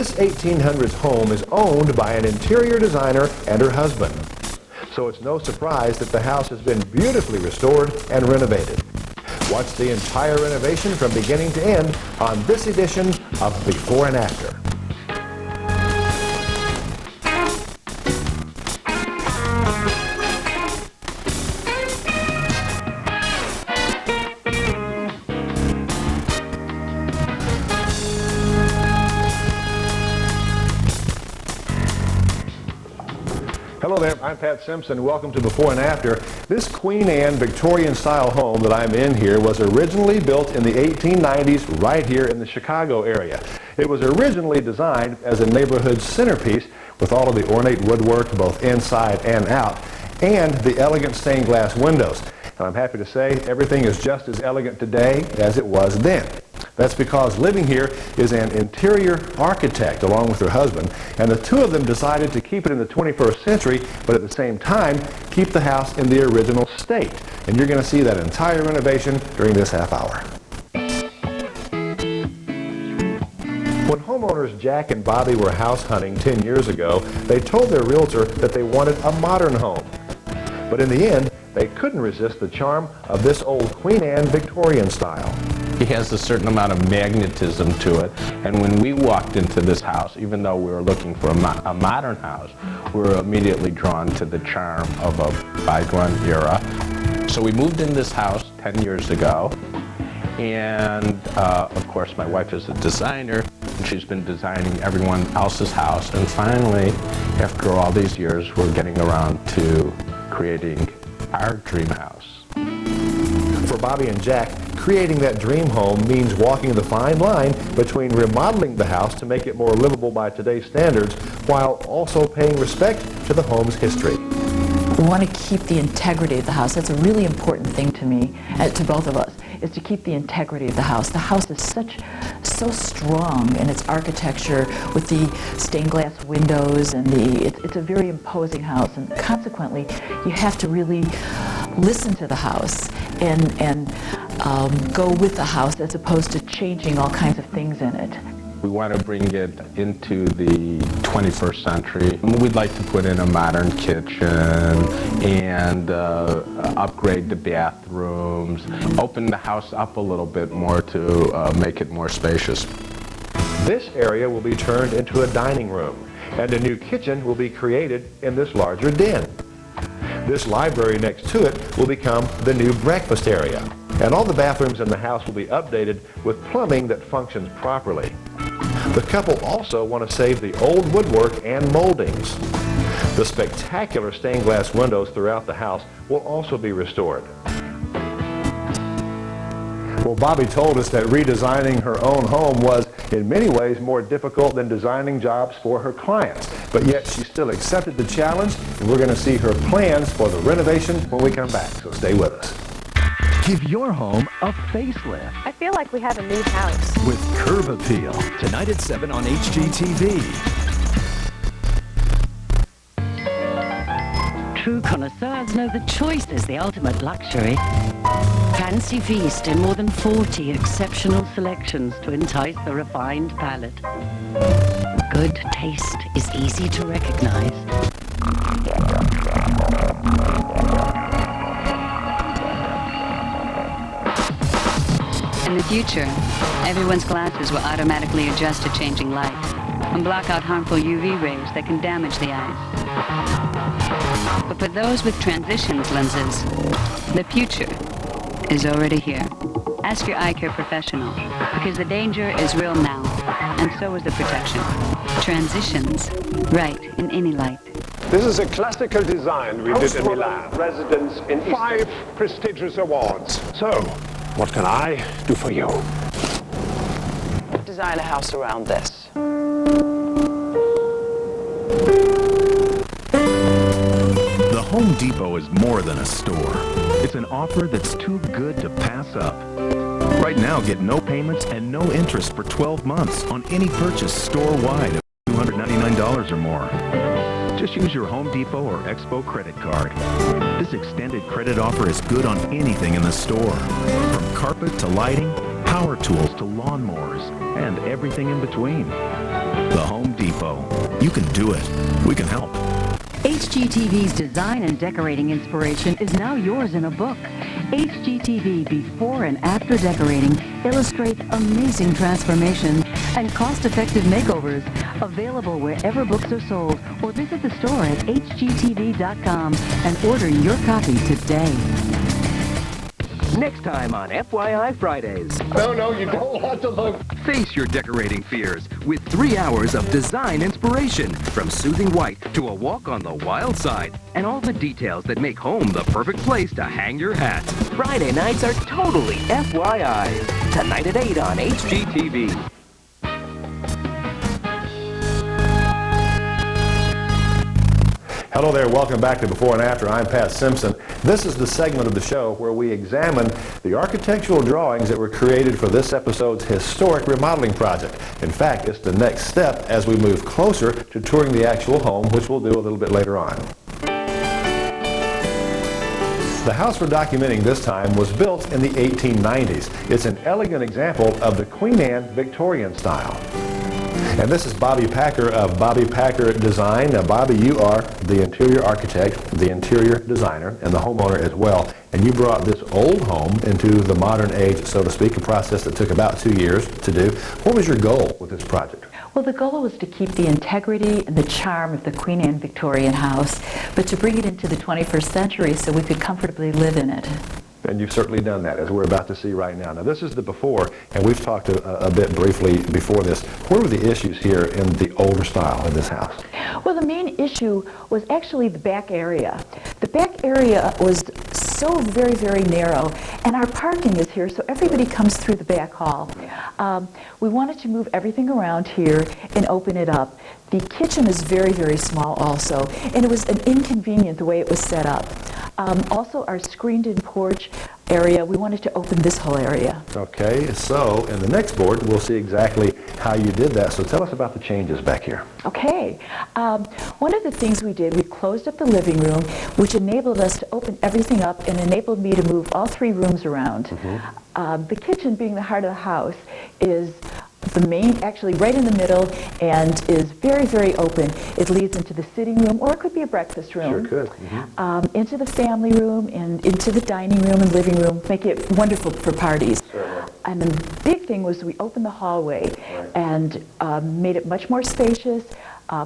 This 1800s home is owned by an interior designer and her husband. So it's no surprise that the house has been beautifully restored and renovated. Watch the entire renovation from beginning to end on this edition of Before and After. Hello there, I'm Pat Simpson. Welcome to Before and After. This Queen Anne Victorian style home that I'm in here was originally built in the 1890s right here in the Chicago area. It was originally designed as a neighborhood centerpiece with all of the ornate woodwork both inside and out and the elegant stained glass windows. And I'm happy to say everything is just as elegant today as it was then. That's because living here is an interior architect along with her husband, and the two of them decided to keep it in the 21st century, but at the same time keep the house in the original state. And you're going to see that entire renovation during this half hour. When homeowners Jack and Bobby were house hunting 10 years ago, they told their realtor that they wanted a modern home. But in the end, they couldn't resist the charm of this old Queen Anne Victorian style. He has a certain amount of magnetism to it, and when we walked into this house, even though we were looking for a modern house, we were immediately drawn to the charm of a bygone era. So we moved in this house 10 years ago, and of course my wife is a designer, and she's been designing everyone else's house, and finally, after all these years, we're getting around to creating our dream house. For Bobby and Jack, creating that dream home means walking the fine line between remodeling the house to make it more livable by today's standards while also paying respect to the home's history. We want to keep the integrity of the house. That's a really important thing to me, to both of us, is to keep the integrity of the house. The house is so strong in its architecture with the stained glass windows, and it's a very imposing house, and consequently you have to really listen to the house and go with the house as opposed to changing all kinds of things in it. We want to bring it into the 21st century. We'd like to put in a modern kitchen and upgrade the bathrooms, open the house up a little bit more to make it more spacious. This area will be turned into a dining room, and a new kitchen will be created in this larger den. This library next to it will become the new breakfast area, and all the bathrooms in the house will be updated with plumbing that functions properly. The couple also want to save the old woodwork and moldings. The spectacular stained glass windows throughout the house will also be restored. Well, Bobby told us that redesigning her own home was in many ways more difficult than designing jobs for her clients. But yet she still accepted the challenge, and we're going to see her plans for the renovation when we come back. So stay with us. Give your home a facelift. I feel like we have a new house. With Curb Appeal. Tonight at 7 on HGTV. True connoisseurs know the choice is the ultimate luxury. Fancy feast in more than 40 exceptional selections to entice the refined palate. Good taste is easy to recognize. In the future, everyone's glasses will automatically adjust to changing light and block out harmful UV rays that can damage the eyes. But for those with transitions lenses, the future is already here. Ask your eye care professional, because the danger is real now, and so is the protection. Transitions, right in any light. This is a classical design we did in Milan. Residence in 5 prestigious awards. So, what can I do for you? Design a house around this. The Home Depot is more than a store. It's an offer that's too good to pass up. Right now, get no payments and no interest for 12 months on any purchase store-wide of $299 or more. Just use your Home Depot or Expo credit card. This extended credit offer is good on anything in the store, from carpet to lighting, power tools to lawnmowers, and everything in between. The Home Depot. You can do it. We can help. HGTV's design and decorating inspiration is now yours in a book. HGTV Before and After Decorating illustrates amazing transformations and cost-effective makeovers. Available wherever books are sold, or visit the store at hgtv.com and order your copy today. Next time on FYI Fridays. No, you don't want to look. Face your decorating fears with 3 hours of design inspiration, from soothing white to a walk on the wild side, and all the details that make home the perfect place to hang your hat. Friday nights are totally FYI. Tonight at 8 on HGTV. Hello there, welcome back to Before and After. I'm Pat Simpson. This is the segment of the show where we examine the architectural drawings that were created for this episode's historic remodeling project. In fact, it's the next step as we move closer to touring the actual home, which we'll do a little bit later on. The house we're documenting this time was built in the 1890s. It's an elegant example of the Queen Anne Victorian style. And this is Bobby Packer of Bobby Packer Design. Now, Bobby, you are the interior architect, the interior designer, and the homeowner as well. And you brought this old home into the modern age, so to speak, a process that took about 2 years to do. What was your goal with this project? Well, the goal was to keep the integrity and the charm of the Queen Anne Victorian house, but to bring it into the 21st century so we could comfortably live in it. And you've certainly done that, as we're about to see right now. Now, this is the before, and we've talked a bit briefly before this. What were the issues here in the older style in this house? Well, the main issue was actually the back area. The back area was so very, very narrow, and our parking is here, so everybody comes through the back hall. We wanted to move everything around here and open it up. The kitchen is very, very small also, and it was an inconvenient the way it was set up. Also, our screened-in porch area, we wanted to open this whole area. Okay, so in the next board, we'll see exactly how you did that. So tell us about the changes back here. Okay. One of the things we did, we closed up the living room, which enabled us to open everything up and enabled me to move all 3 rooms around. The kitchen, being the heart of the house, is the main, actually right in the middle, and is very, very open. It leads into the sitting room, or it could be a breakfast room. Sure could. Into the family room, and into the dining room and living room, make it wonderful for parties. And the big thing was we opened the hallway and made it much more spacious,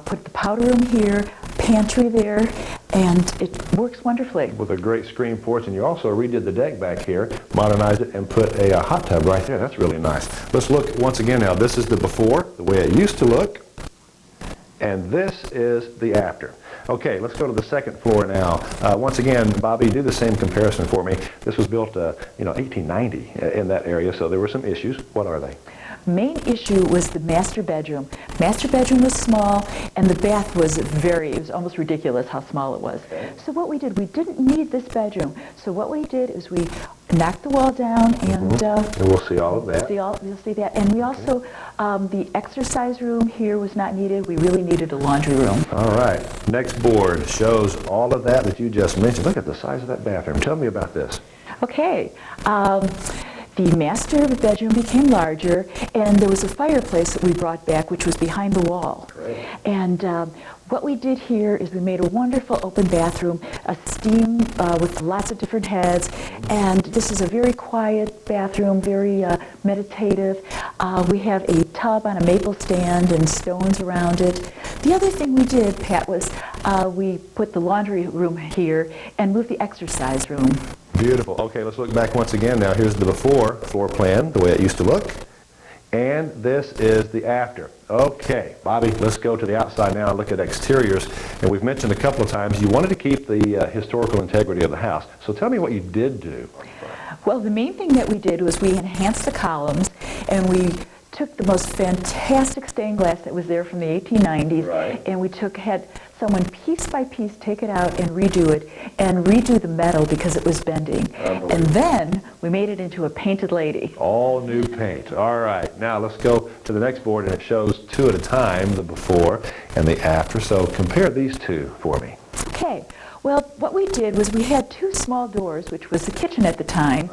put the powder room here, pantry there, and it works wonderfully. With a great screen porch, and you also redid the deck back here, modernized it, and put a hot tub right there. That's really nice. Let's look once again now. This is the before, the way it used to look, and this is the after. Okay, let's go to the second floor now. Once again, Bobby, do the same comparison for me. This was built, 1890 in that area, so there were some issues. What are they? Main issue was the master bedroom. Master bedroom was small, and the bath was it was almost ridiculous how small it was. So what we did, we didn't need this bedroom. So what we did is we knocked the wall down, and we'll see all of that. You'll see that. And we also, the exercise room here was not needed. We really needed a laundry room. All right. Next board shows all of that you just mentioned. Look at the size of that bathroom. Tell me about this. Okay. The master bedroom became larger, and there was a fireplace that we brought back, which was behind the wall. Great. And what we did here is we made a wonderful open bathroom, a steam with lots of different heads, and this is a very quiet bathroom, very meditative. We have a tub on a maple stand and stones around it. The other thing we did, Pat, was we put the laundry room here and moved the exercise room. Beautiful. Okay, let's look back once again now. Here's the before floor plan, the way it used to look. And this is the after. Okay, Bobby, let's go to the outside now and look at exteriors. And we've mentioned a couple of times you wanted to keep the historical integrity of the house. So tell me what you did do. Well, the main thing that we did was we enhanced the columns, and we took the most fantastic stained glass that was there from the 1890s, and we had someone piece by piece take it out and redo it, and redo the metal because it was bending. And then we made it into a painted lady. All new paint. All right. Now let's go to the next board, and it shows 2 at a time, the before and the after. So compare these two for me. Okay. Well, what we did was we had 2 small doors, which was the kitchen at the time,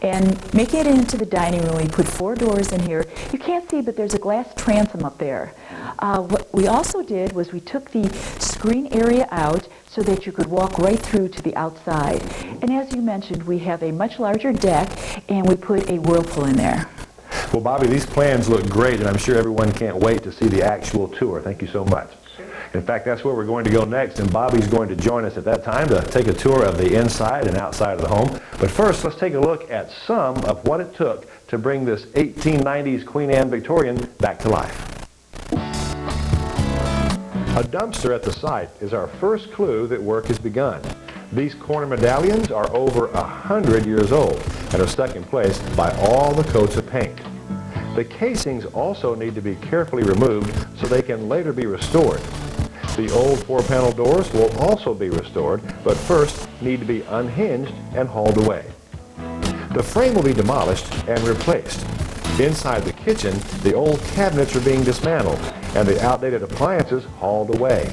and making it into the dining room, we put 4 doors in here. You can't see, but there's a glass transom up there. What we also did was we took the screen area out so that you could walk right through to the outside. And as you mentioned, we have a much larger deck, and we put a whirlpool in there. Well, Bobby, these plans look great, and I'm sure everyone can't wait to see the actual tour. Thank you so much. In fact, that's where we're going to go next, and Bobby's going to join us at that time to take a tour of the inside and outside of the home. But first, let's take a look at some of what it took to bring this 1890s Queen Anne Victorian back to life. A dumpster at the site is our first clue that work has begun. These corner medallions are over 100 years old and are stuck in place by all the coats of paint. The casings also need to be carefully removed so they can later be restored. The old 4-panel doors will also be restored, but first need to be unhinged and hauled away. The frame will be demolished and replaced. Inside the kitchen, the old cabinets are being dismantled and the outdated appliances hauled away.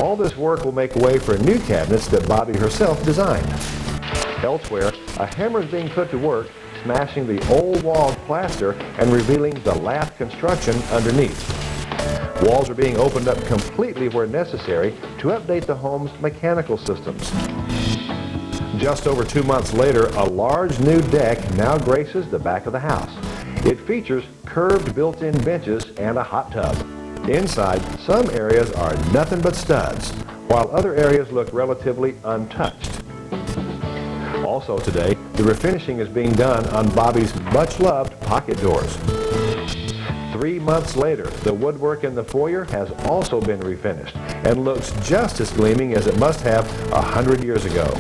All this work will make way for new cabinets that Bobby herself designed. Elsewhere, a hammer is being put to work, smashing the old wall plaster and revealing the lath construction underneath. Walls are being opened up completely where necessary to update the home's mechanical systems. Just over 2 months later, a large new deck now graces the back of the house. It features curved built-in benches and a hot tub. Inside, some areas are nothing but studs, while other areas look relatively untouched. Also today, the refinishing is being done on Bobby's much-loved pocket doors. 3 months later, the woodwork in the foyer has also been refinished and looks just as gleaming as it must have 100 years ago.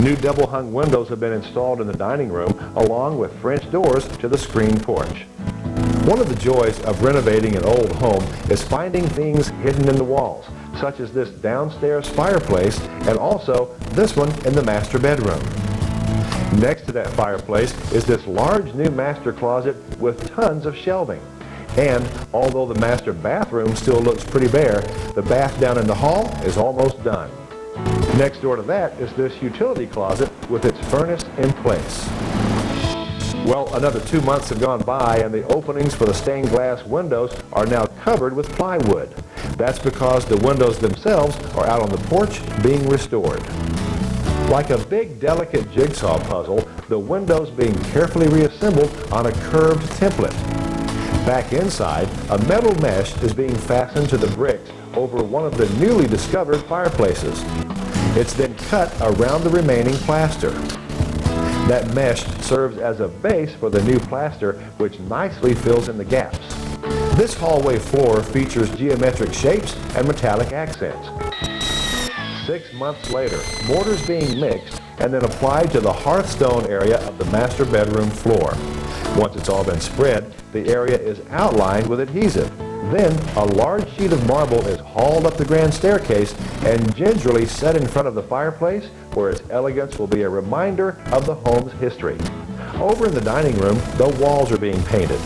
New double-hung windows have been installed in the dining room along with French doors to the screen porch. One of the joys of renovating an old home is finding things hidden in the walls, such as this downstairs fireplace and also this one in the master bedroom. Next to that fireplace is this large new master closet with tons of shelving. And although the master bathroom still looks pretty bare, the bath down in the hall is almost done. Next door to that is this utility closet with its furnace in place. Well, another 2 months have gone by and the openings for the stained glass windows are now covered with plywood. That's because the windows themselves are out on the porch being restored. Like a big, delicate jigsaw puzzle, the windows being carefully reassembled on a curved template. Back inside, a metal mesh is being fastened to the bricks over one of the newly discovered fireplaces. It's then cut around the remaining plaster. That mesh serves as a base for the new plaster, which nicely fills in the gaps. This hallway floor features geometric shapes and metallic accents. 6 months later, mortar's being mixed and then applied to the hearthstone area of the master bedroom floor. Once it's all been spread, the area is outlined with adhesive. Then, a large sheet of marble is hauled up the grand staircase and gingerly set in front of the fireplace, where its elegance will be a reminder of the home's history. Over in the dining room, the walls are being painted.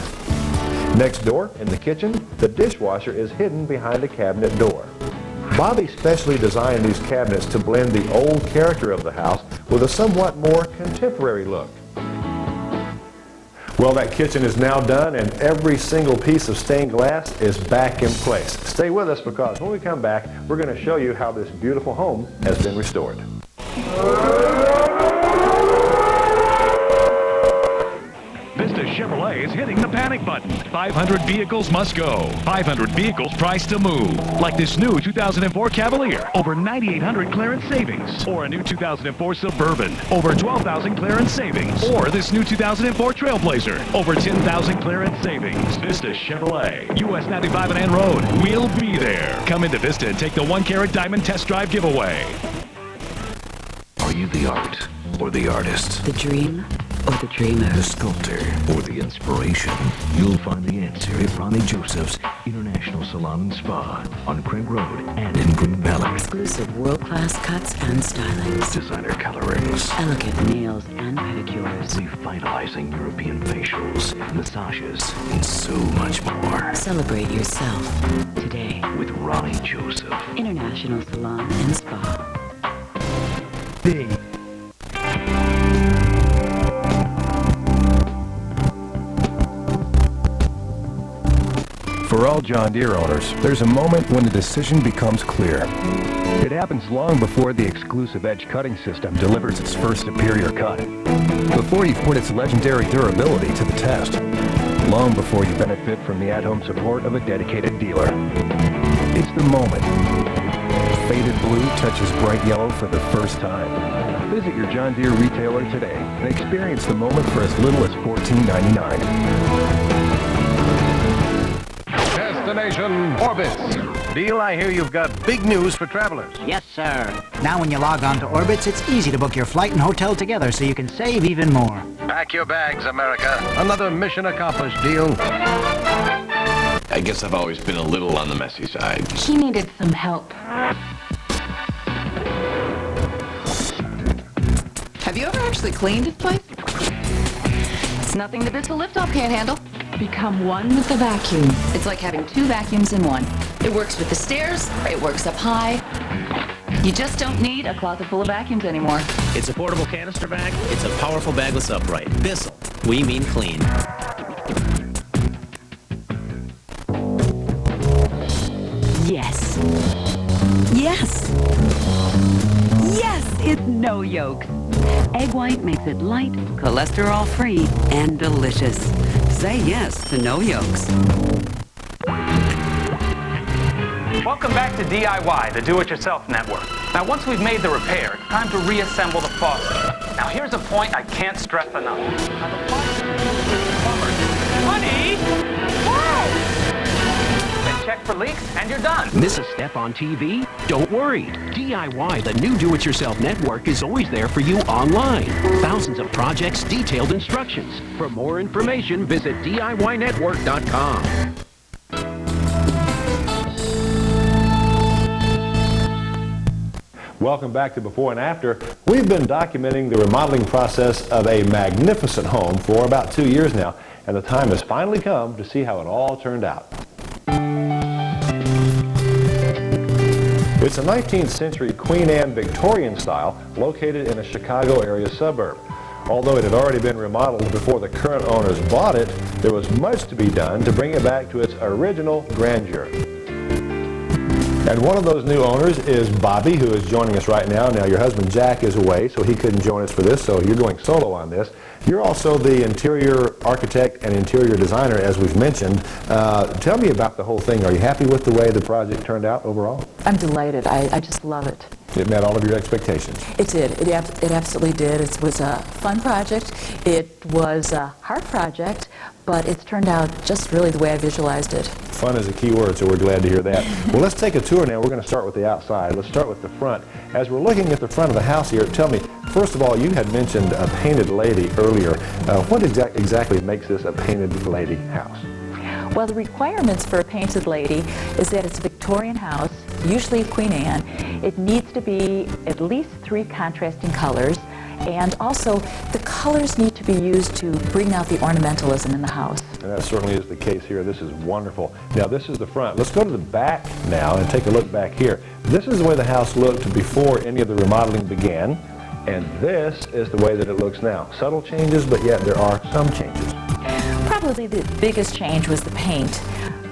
Next door, in the kitchen, the dishwasher is hidden behind a cabinet door. Bobby specially designed these cabinets to blend the old character of the house with a somewhat more contemporary look. Well, that kitchen is now done and every single piece of stained glass is back in place. Stay with us because when we come back, we're going to show you how this beautiful home has been restored. Vista Chevrolet is hitting the panic button. 500 vehicles must go. 500 vehicles priced to move. Like this new 2004 Cavalier, over 9,800 clearance savings. Or a new 2004 Suburban, over 12,000 clearance savings. Or this new 2004 Trailblazer, over 10,000 clearance savings. Vista Chevrolet, US 95 and N Road. We'll be there. Come into Vista and take the 1-carat diamond test drive giveaway. Are you the art or the artist? The dream or the dreamer? The sculptor or the inspiration? You'll find the answer at Ronnie Joseph's International Salon and Spa on Craig Road and in Green Valley. Exclusive world-class cuts and stylings. Designer colorings. Elegant nails and pedicures. Revitalizing European facials, massages, and so much more. Celebrate yourself today with Ronnie Joseph. International Salon and Spa. For all all John Deere owners, there's a moment when the decision becomes clear. It happens long before the exclusive edge cutting system delivers its first superior cut. Before you've put its legendary durability to the test. Long before you benefit from the at-home support of a dedicated dealer. It's the moment. Faded blue touches bright yellow for the first time. Visit your John Deere retailer today and experience the moment for as little as $14.99. Destination Orbitz. Deal, I hear you've got big news for travelers. Yes, sir. Now when you log on to Orbitz, it's easy to book your flight and hotel together so you can save even more. Pack your bags, America. Another mission accomplished, Deal. I guess I've always been a little on the messy side. He needed some help. Have you ever actually cleaned this place? It's nothing that this liftoff can't handle. Become one with the vacuum. It's like having two vacuums in one. It works with the stairs, it works up high. You just don't need a closet full of vacuums anymore. It's a portable canister bag. It's a powerful bagless upright. Bissell. We mean clean. Yes. Yes. Yes, it's no yolks. Egg white makes it light, cholesterol-free, and delicious. Say yes to no yolks. Welcome back to DIY, the Do-It-Yourself Network. Now, once we've made the repair, it's time to reassemble the faucet. Now, here's a point I can't stress enough. Honey! Then check for leaks, and you're done. Miss a step on TV? Don't worry. DIY, the new Do-It-Yourself Network, is always there for you online. Thousands of projects, detailed instructions. For more information, visit DIYnetwork.com. Welcome back to Before and After. We've been documenting the remodeling process of a magnificent home for about 2 years now, and the time has finally come to see how it all turned out. It's a 19th century Queen Anne Victorian style located in a Chicago area suburb. Although it had already been remodeled before the current owners bought it, there was much to be done to bring it back to its original grandeur. And one of those new owners is Bobby, who is joining us right now. Now, your husband Jack is away, so he couldn't join us for this, so you're going solo on this. You're also the interior architect and interior designer, as we've mentioned. Tell me about the whole thing. Are you happy with the way the project turned out overall? I'm delighted. I just love it. It met all of your expectations. It did. It absolutely did. It was a fun project. It was a hard project, but it's turned out just really the way I visualized it. Fun is a key word, so we're glad to hear that. Well, let's take a tour now. We're going to start with the outside. Let's start with the front. As we're looking at the front of the house here, tell me, first of all, you had mentioned a painted lady earlier. What exactly makes this a painted lady house? Well, the requirements for a painted lady is that it's a Victorian house, usually Queen Anne. It needs to be at least 3 contrasting colors, and also the colors need to be used to bring out the ornamentalism in the house. And that certainly is the case here. This is wonderful. Now, this is the front. Let's go to the back now and take a look back here. This is the way the house looked before any of the remodeling began, and this is the way that it looks now. Subtle changes, but yet there are some changes. Probably the biggest change was the paint.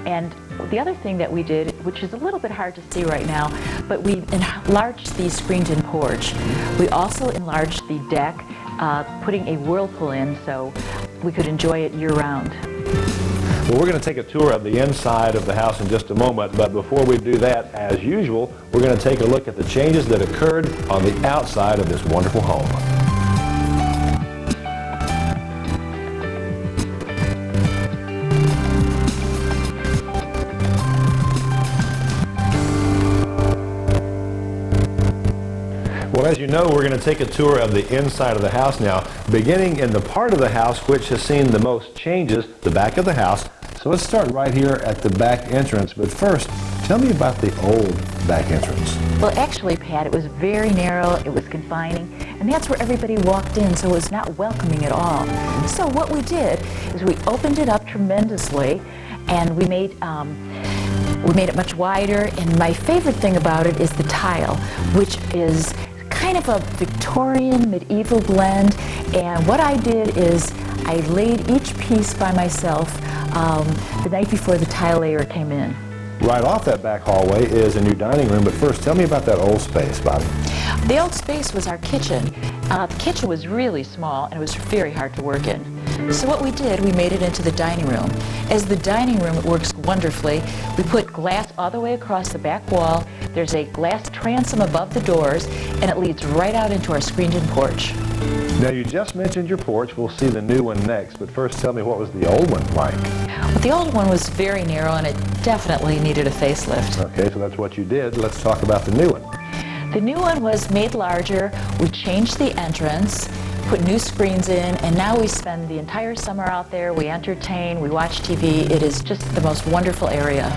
And the other thing that we did, which is a little bit hard to see right now, but we enlarged the screened-in porch. We also enlarged the deck, putting a whirlpool in so we could enjoy it year-round. Well, we're going to take a tour of the inside of the house in just a moment, but before we do that, as usual, we're going to take a look at the changes that occurred on the outside of this wonderful home. Well, as you know, we're going to take a tour of the inside of the house now, beginning in the part of the house which has seen the most changes, the back of the house. So let's start right here at the back entrance. But first, tell me about the old back entrance. Well, actually, Pat, it was very narrow, it was confining, and that's where everybody walked in, so it was not welcoming at all. So what we did is we opened it up tremendously, and we made it much wider, and my favorite thing about it is the tile, which is kind of a Victorian medieval blend, and what I did is I laid each piece by myself the night before the tile layer came in. Right off that back hallway is a new dining room, but first tell me about that old space, Bobby. The old space was our kitchen. The kitchen was really small and it was very hard to work in. So what we did, we made it into the dining room. As the dining room, it works wonderfully. We put glass all the way across the back wall. There's a glass transom above the doors and it leads right out into our screened-in porch. Now you just mentioned your porch. We'll see the new one next, but first tell me, what was the old one like? Well, the old one was very narrow and it definitely needed a facelift. Okay, so that's what you did. Let's talk about the new one. The new one was made larger. We changed the entrance, put new screens in, and now we spend the entire summer out there. We entertain, we watch TV. It is just the most wonderful area.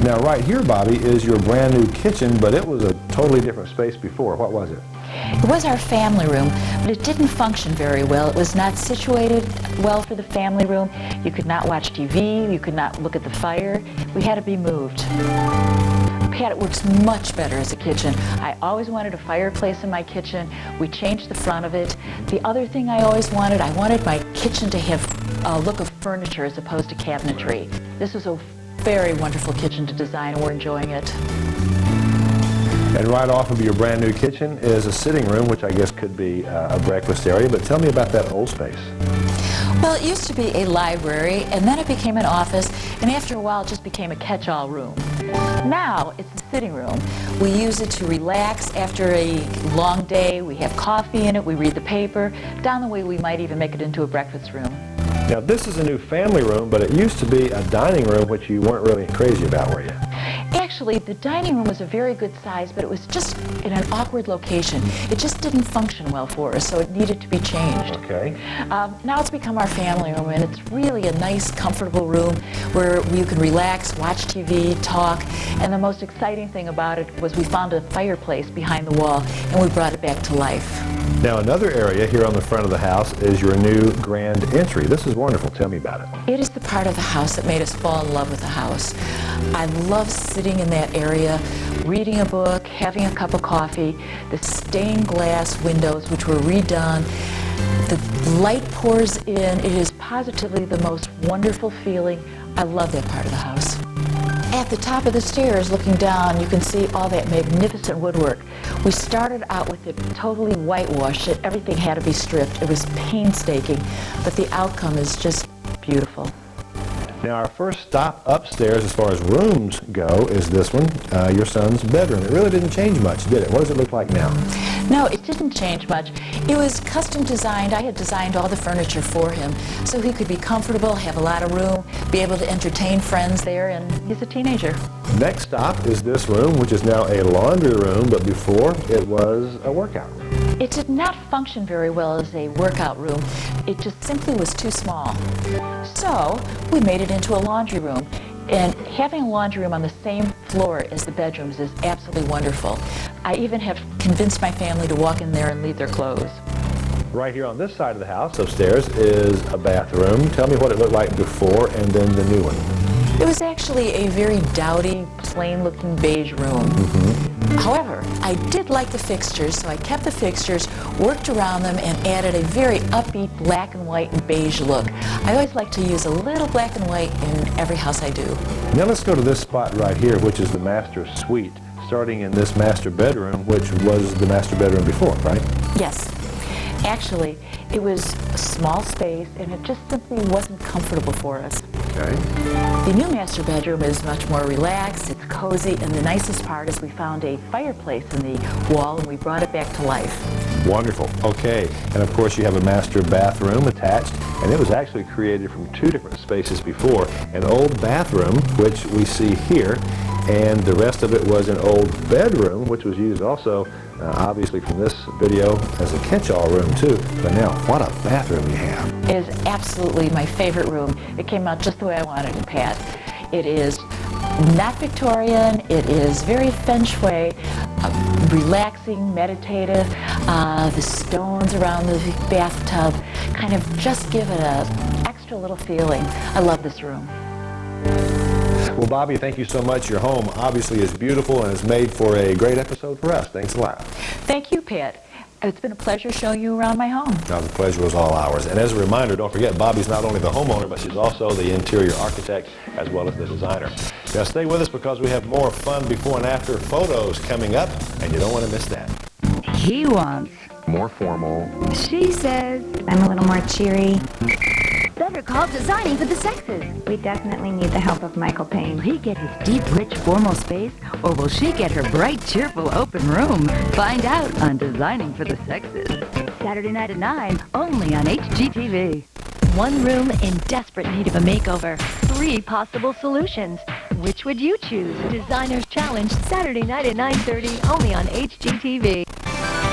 Now right here, Bobby, is your brand new kitchen, but it was a totally different space before. What was it? It was our family room, but it didn't function very well. It was not situated well for the family room. You could not watch TV, you could not look at the fire. We had to be moved. Pat, it works much better as a kitchen. I always wanted a fireplace in my kitchen. We changed the front of it. The other thing I always wanted, I wanted my kitchen to have a look of furniture as opposed to cabinetry. This is a very wonderful kitchen to design and we're enjoying it. And right off of your brand new kitchen is a sitting room, which I guess could be a breakfast area, but tell me about that old space. Well, it used to be a library, and then it became an office, and after a while it just became a catch-all room. Now it's a sitting room. We use it to relax after a long day. We have coffee in it, we read the paper. Down the way we might even make it into a breakfast room. Now this is a new family room, but it used to be a dining room, which you weren't really crazy about, were you? Actually, the dining room was a very good size, but it was just in an awkward location. It just didn't function well for us, so it needed to be changed. Okay. Now it's become our family room, and it's really a nice, comfortable room where you can relax, watch TV, talk, and the most exciting thing about it was we found a fireplace behind the wall, and we brought it back to life. Now another area here on the front of the house is your new grand entry. This is wonderful. Tell me about it. It is the part of the house that made us fall in love with the house. I love sitting in that area, reading a book, having a cup of coffee, the stained glass windows which were redone. The light pours in. It is positively the most wonderful feeling. I love that part of the house. At the top of the stairs, looking down, you can see all that magnificent woodwork. We started out with it totally whitewashed. Everything had to be stripped. It was painstaking, but the outcome is just beautiful. Now our first stop upstairs as far as rooms go is this one, your son's bedroom. It really didn't change much, did it? What does it look like now? No, it didn't change much. It was custom designed. I had designed all the furniture for him so he could be comfortable, have a lot of room, be able to entertain friends there, and he's a teenager. Next stop is this room, which is now a laundry room, but before it was a workout room. It did not function very well as a workout room. It just simply was too small. So we made it into a laundry room. And having a laundry room on the same floor as the bedrooms is absolutely wonderful. I even have convinced my family to walk in there and leave their clothes. Right here on this side of the house upstairs is a bathroom. Tell me what it looked like before and then the new one. It was actually a very dowdy, plain-looking beige room. However, I did like the fixtures, so I kept the fixtures, worked around them, and added a very upbeat black and white and beige look. I always like to use a little black and white in every house I do. Now let's go to this spot right here, which is the master suite, starting in this master bedroom, which was the master bedroom before, right? Yes. Actually, it was a small space, and it just simply wasn't comfortable for us. Okay. The new master bedroom is much more relaxed, it's cozy, and the nicest part is we found a fireplace in the wall, and we brought it back to life. Wonderful. Okay. And of course you have a master bathroom attached, and it was actually created from two different spaces before. An old bathroom, which we see here, and the rest of it was an old bedroom, which was used also, obviously from this video, as a catch-all room too. But now, what a bathroom you have. It is absolutely my favorite room. It came out just the way I wanted it, Pat. It is not Victorian. It is very feng shui, relaxing, meditative. The stones around the bathtub kind of just give it an extra little feeling. I love this room. Well, Bobby, thank you so much. Your home obviously is beautiful and is made for a great episode for us. Thanks a lot. Thank you, Pat. It's been a pleasure showing you around my home. Now, the pleasure was all ours. And as a reminder, don't forget, Bobby's not only the homeowner, but she's also the interior architect as well as the designer. Now, stay with us because we have more fun before and after photos coming up, and you don't want to miss that. He wants more formal. She says I'm a little more cheery. Better call Designing for the Sexes. We definitely need the help of Michael Payne. Will he get his deep, rich, formal space, or will she get her bright, cheerful, open room? Find out on Designing for the Sexes. Saturday night at 9, only on HGTV. One room in desperate need of a makeover. 3 possible solutions. Which would you choose? Designer's Challenge, Saturday night at 9:30, only on HGTV.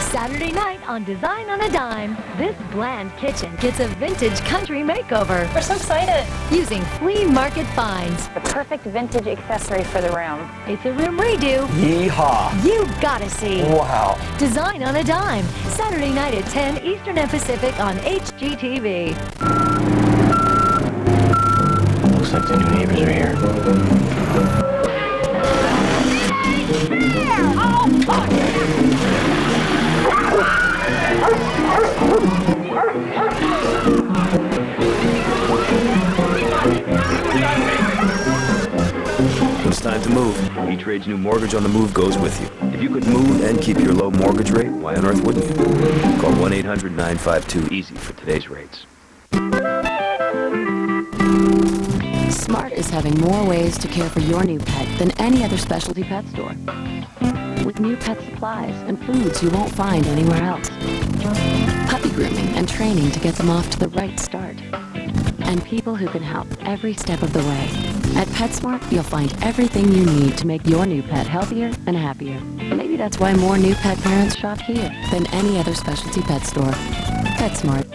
Saturday night on Design on a Dime. This bland kitchen gets a vintage country makeover. We're so excited. Using flea market finds. The perfect vintage accessory for the room. It's a room redo. Yeehaw. You gotta see. Wow. Design on a Dime. Saturday night at 10 Eastern and Pacific on HGTV. Looks like the new neighbors are here. It's time to move. E-Trade's new mortgage on the move goes with you. If you could move and keep your low mortgage rate, why on earth wouldn't you? Call 1-800-952-EASY for today's rates. Smart is having more ways to care for your new pet than any other specialty pet store. With new pet supplies and foods you won't find anywhere else. Puppy grooming and training to get them off to the right start. And people who can help every step of the way. At PetSmart, you'll find everything you need to make your new pet healthier and happier. Maybe that's why more new pet parents shop here than any other specialty pet store. PetSmart.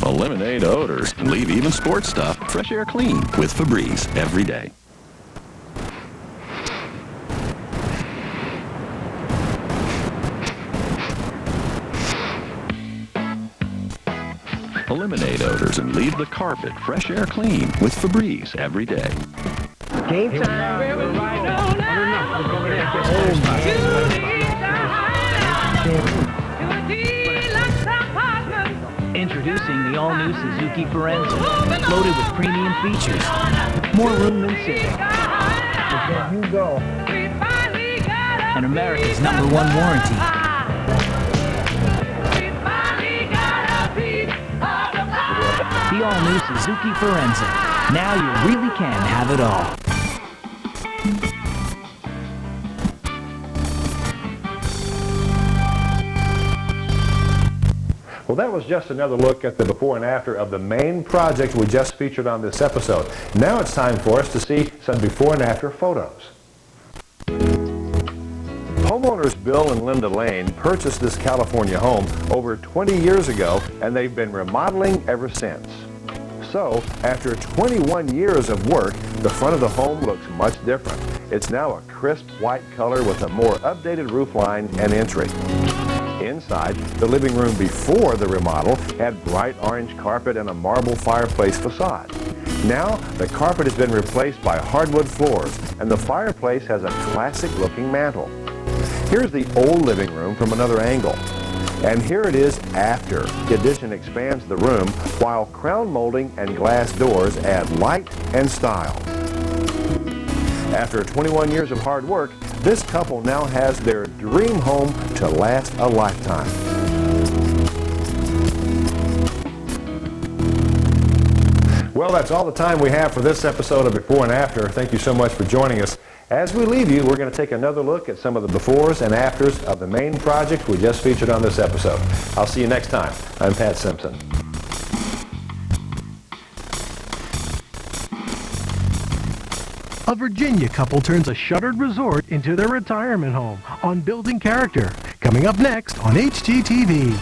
Eliminate odors and leave even sports stuff fresh air clean with Febreze every day. Eliminate odors and leave the carpet fresh air clean with Febreze every day. Game time. Introducing the all-new Suzuki Forenza, loaded with premium features, more room than Civic, and America's #1 warranty. The all-new Suzuki Forenza. Now you really can have it all. Well, that was just another look at the before and after of the main project we just featured on this episode. Now it's time for us to see some before and after photos. Homeowners Bill and Linda Lane purchased this California home over 20 years ago, and they've been remodeling ever since. So, after 21 years of work, the front of the home looks much different. It's now a crisp white color with a more updated roof line and entry. Inside, the living room before the remodel had bright orange carpet and a marble fireplace facade. Now, the carpet has been replaced by hardwood floors, and the fireplace has a classic-looking mantel. Here's the old living room from another angle. And here it is after. The addition expands the room, while crown molding and glass doors add light and style. After 21 years of hard work, this couple now has their dream home to last a lifetime. Well, that's all the time we have for this episode of Before and After. Thank you so much for joining us. As we leave you, we're going to take another look at some of the befores and afters of the main project we just featured on this episode. I'll see you next time. I'm Pat Simpson. A Virginia couple turns a shuttered resort into their retirement home on Building Character. Coming up next on HGTV.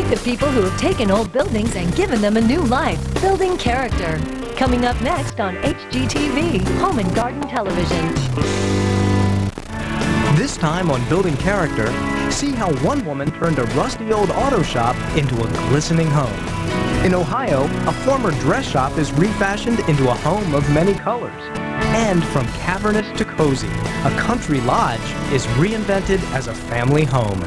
Meet the people who have taken old buildings and given them a new life. Building Character. Coming up next on HGTV, Home and Garden Television. This time on Building Character, see how one woman turned a rusty old auto shop into a glistening home. In Ohio, a former dress shop is refashioned into a home of many colors. And from cavernous to cozy, a country lodge is reinvented as a family home.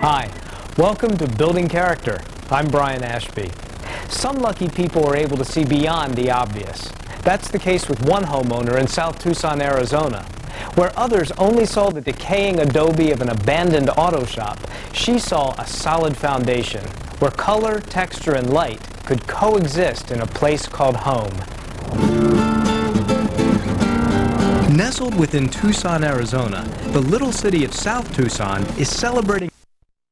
Hi, welcome to Building Character. I'm Brian Ashby. Some lucky people are able to see beyond the obvious. That's the case with one homeowner in South Tucson, Arizona. Where others only saw the decaying adobe of an abandoned auto shop, she saw a solid foundation where color, texture, and light could coexist in a place called home. Nestled within Tucson, Arizona, the little city of South Tucson is celebrating